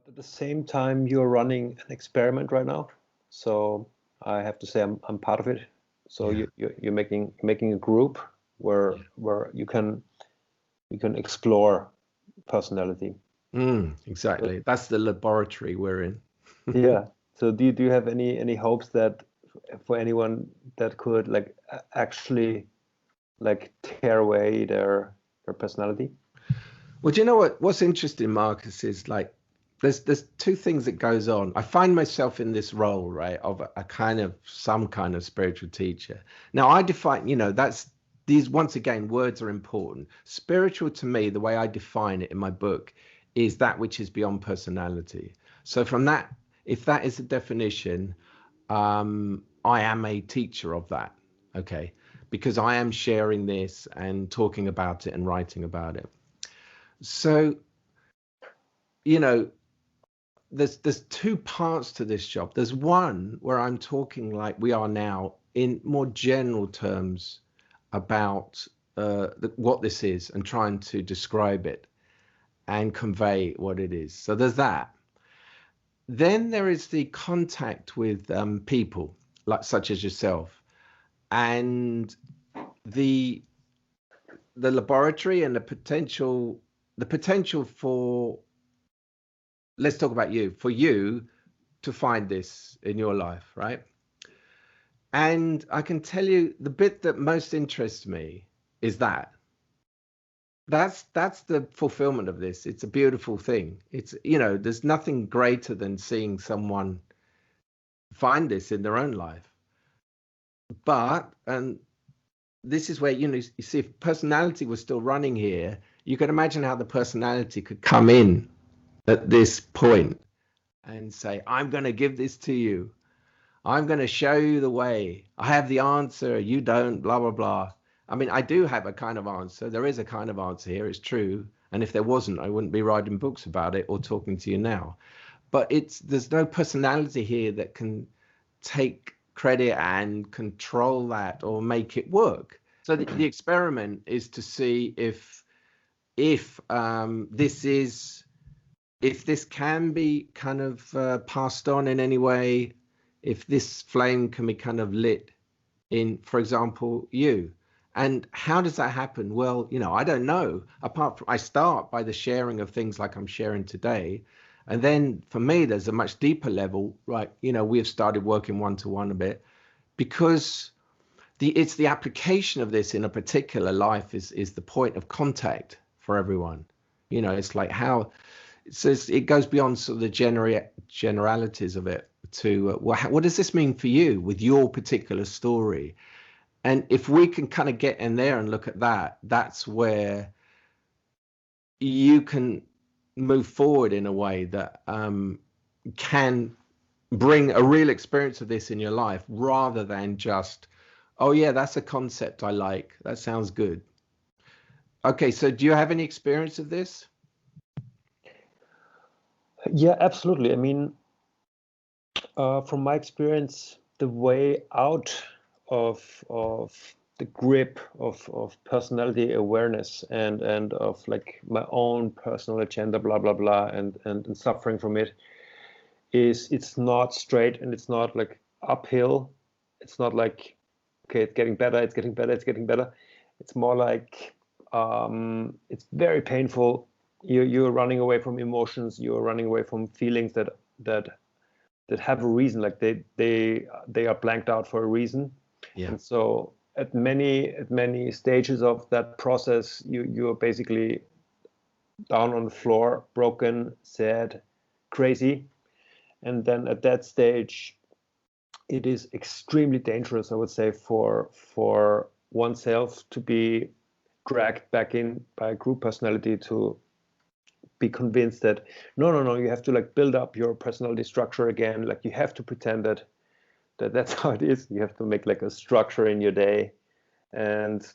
At the same time, you're running an experiment right now, so I have to say I'm part of it. So Yeah. you're making a group where you can explore personality. So, Exactly. That's the laboratory we're in. yeah. So do you have any hopes that for anyone that could like actually like tear away their personality? Well, do you know what's interesting, Marcus, is like there's two things that goes on. I find myself in this role, right, of a kind of some kind of spiritual teacher. Now I define, that's these once again, words are important. Spiritual to me, the way I define it in my book, is that which is beyond personality. So from that, if that is the definition, I am a teacher of that. Okay. Because I am sharing this and talking about it and writing about it. So, you know, there's two parts to this job. There's one where I'm talking like we are now in more general terms about what this is and trying to describe it and convey what it is. So there's that. Then there is the contact with people like such as yourself and the laboratory and the potential for, let's talk about you, for you to find this in your life, right? And I can tell you the bit that most interests me is that's the fulfillment of this. It's a beautiful thing. It's, there's nothing greater than seeing someone find this in their own life. But, and this is where, you see, if personality was still running here, you can imagine how the personality could come in at this point and say, I'm going to give this to you. I'm going to show you the way. I have the answer. You don't, blah, blah, blah. I mean, I do have a kind of answer. There is a kind of answer here. It's true. And if there wasn't, I wouldn't be writing books about it or talking to you now. But there's no personality here that can take credit and control that or make it work. So the experiment is to see if this can be kind of passed on in any way, if this flame can be kind of lit in, for example, you. And how does that happen? Well, I don't know. Apart from, I start by the sharing of things like I'm sharing today. And then for me, there's a much deeper level, right? We have started working one-to-one a bit because it's the application of this in a particular life is the point of contact for everyone. It's like how, so it goes beyond sort of the generalities of it to what does this mean for you with your particular story? And if we can kind of get in there and look at that, that's where you can move forward in a way that can bring a real experience of this in your life rather than just, oh yeah, that's a concept I like. That sounds good. Okay, so do you have any experience of this? Yeah, absolutely. I mean, from my experience, the way out of the grip of personality awareness and of like my own personal agenda, blah blah blah, and suffering from it is it's not straight and it's not like uphill. It's not like okay, it's getting better, it's getting better, it's getting better. It's more like it's very painful. You're running away from emotions. You're running away from feelings that have a reason, like they are blanked out for a reason. Yeah. And so at many stages of that process, you're basically down on the floor, broken, sad, crazy. And then at that stage, it is extremely dangerous, I would say, for oneself to be dragged back in by a group personality to be convinced that no, you have to like build up your personality structure again. Like you have to pretend that's how it is. You have to make like a structure in your day, and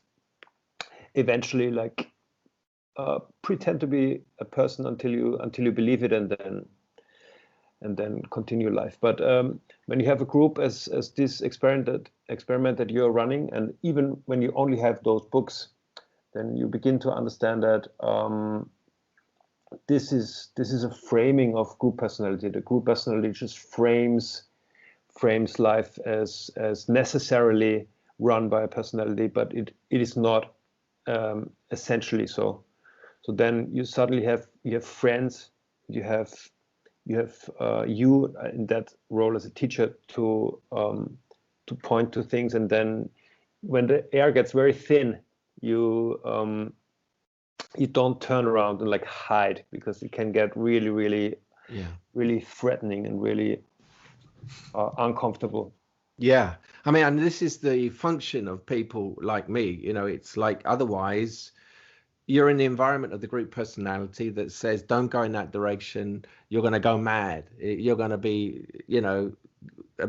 eventually like pretend to be a person until you believe it, and then continue life. But when you have a group as this experiment that you're running, and even when you only have those books, then you begin to understand that this is a framing of group personality. The group personality just frames life as necessarily run by a personality, but it is not essentially so. So then you suddenly have friends, you have you in that role as a teacher to point to things, and then when the air gets very thin, you don't turn around and like hide, because it can get really threatening and really uncomfortable. Yeah. I mean, and this is the function of people like me. You know, it's like otherwise you're in the environment of the group personality that says, don't go in that direction. You're going to go mad. You're going to be, you know,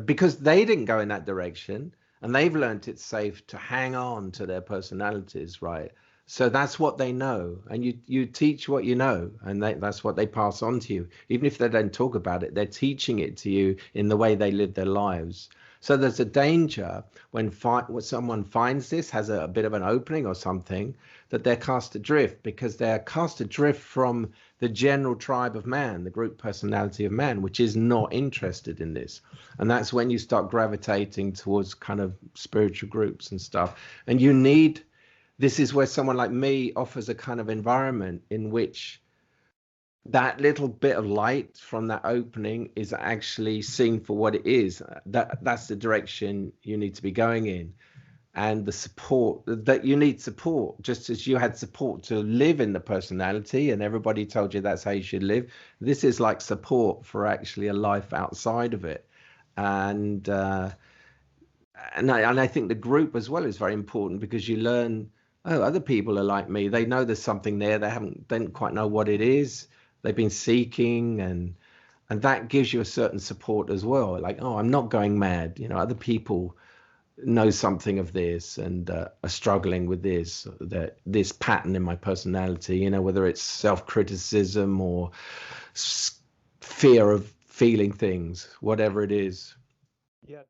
because they didn't go in that direction and they've learned it's safe to hang on to their personalities, right? So that's what they know, and you teach what you know, and that's what they pass on to you. Even if they don't talk about it, they're teaching it to you in the way they live their lives. So there's a danger when someone finds this, has a bit of an opening or something, that they're cast adrift, because they're cast adrift from the general tribe of man, the group personality of man, which is not interested in this. And that's when you start gravitating towards kind of spiritual groups and stuff. And this is where someone like me offers a kind of environment in which that little bit of light from that opening is actually seen for what it is. That's the direction you need to be going in. And the support that you need, support, just as you had support to live in the personality and everybody told you that's how you should live. This is like support for actually a life outside of it. And I think the group as well is very important, because you learn, oh, other people are like me. They know there's something there. They don't quite know what it is. They've been seeking, and that gives you a certain support as well. Like, oh, I'm not going mad. You know, other people know something of this and are struggling with this pattern in my personality. You know, whether it's self-criticism or fear of feeling things, whatever it is. Yeah.